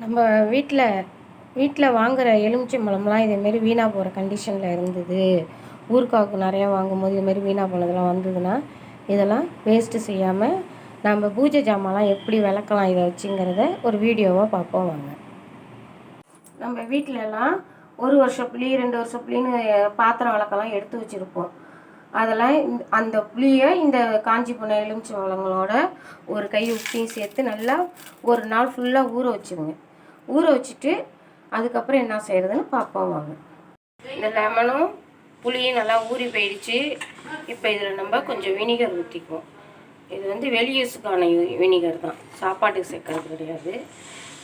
நம்ம வீட்டில் வாங்குகிற எலுமிச்சம்பழம்லாம் இதேமாரி வீணாக போகிற கண்டிஷனில் இருந்தது. ஊறுகாவுக்கு நிறையா வாங்கும்போது இதுமாரி வீணாக போனதெல்லாம் வந்ததுன்னா இதெல்லாம் வேஸ்ட்டு செய்யாமல் நம்ம பூஜை ஜாமான்லாம் எப்படி விளக்கலாம் இதை வச்சுங்கிறத ஒரு வீடியோவாக பார்ப்போம் வாங்க. நம்ம வீட்டிலலாம் 1 வருஷம் புளி 2 வருஷம் புளின்னு பாத்திரம் விளக்கெல்லாம் எடுத்து வச்சுருப்போம். அதெல்லாம் அந்த புளியை இந்த காஞ்சி போன எலுமிச்சம்பழங்களோட ஒரு கை உப்பையும் சேர்த்து நல்லா ஒரு நாள் ஃபுல்லாக ஊற வச்சுருங்க. ஊற வச்சுட்டு அதுக்கப்புறம் என்ன செய்கிறதுன்னு பார்ப்போம் வாங்க. இந்த லெமனும் புளியும் நல்லா ஊறி போயிடுச்சு. இப்போ இதில் நம்ம கொஞ்சம் வினிகர் ஊற்றிக்குவோம். இது வெளி யூஸுக்கான வினிகர் தான், சாப்பாட்டுக்கு சேர்க்கறது கிடையாது.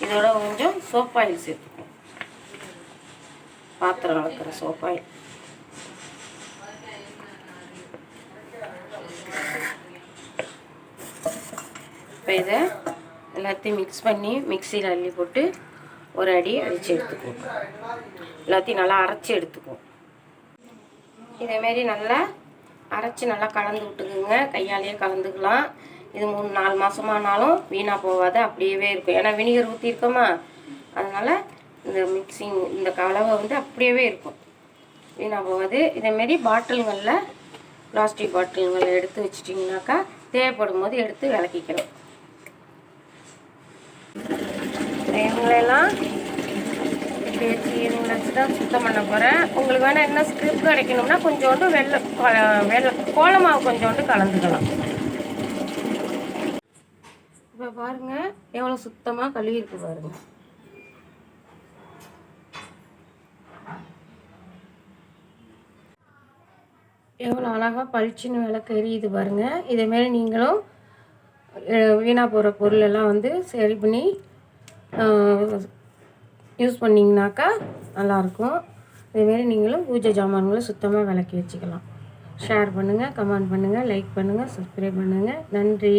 இதோட கொஞ்சம் சோப்பாயில் சேர்த்துக்குவோம், பாத்திரம் வளர்க்குற சோப்பாயில். இப்போ இதை எல்லாத்தையும் மிக்ஸ் பண்ணி மிக்சியில் அள்ளி போட்டு ஒரு அடி அடித்து எடுத்துக்குவோம். எல்லாத்தையும் நல்லா அரைச்சி எடுத்துக்குவோம். இதேமாரி நல்லா அரைச்சி நல்லா கலந்து விட்டுக்குங்க. கையாலேயே கலந்துக்கலாம். இது 3-4 மாதமானாலும் வீணாக போகாது, அப்படியே இருக்கும். ஏன்னா வினிகர் ஊற்றிருக்கோமா, அதனால் இந்த கலவை அப்படியே இருக்கும், வீணாக போகாது. இதேமாரி பாட்டில்களில் பிளாஸ்டிக் பாட்டில்களில் எடுத்து வச்சிட்டிங்கனாக்கா தேவைப்படும் போது எடுத்து விளக்கிக்கலாம். இவங்களெல்லாம் இப்படி வச்சு தான் சுத்தம் பண்ண போகிறேன். உங்களுக்கு வேணால் என்ன ஸ்கிரிப் கிடைக்கணும்னா கொஞ்சோண்டு வெள்ளை கோலமாவு கொஞ்சோண்டு கலந்துக்கலாம். இப்போ பாருங்கள் எவ்வளோ சுத்தமாக கழுவி இருக்கு பாருங்கள். எவ்வளோ அழகாக பளிச்சுன்னு விளக்கு எரியுது பாருங்கள். இதேமாரி நீங்களும் வீணாக போகிற பொருளெல்லாம் சரி பண்ணி யூஸ் பண்ணிங்கனாக்கா நல்லாயிருக்கும். இதேமாரி நீங்களும் பூஜை ஜாமான்களை சுத்தமாக விளக்கி வச்சுக்கலாம். ஷேர் பண்ணுங்கள், கமெண்ட் பண்ணுங்கள், லைக் பண்ணுங்கள், சப்ஸ்கிரைப் பண்ணுங்கள். நன்றி.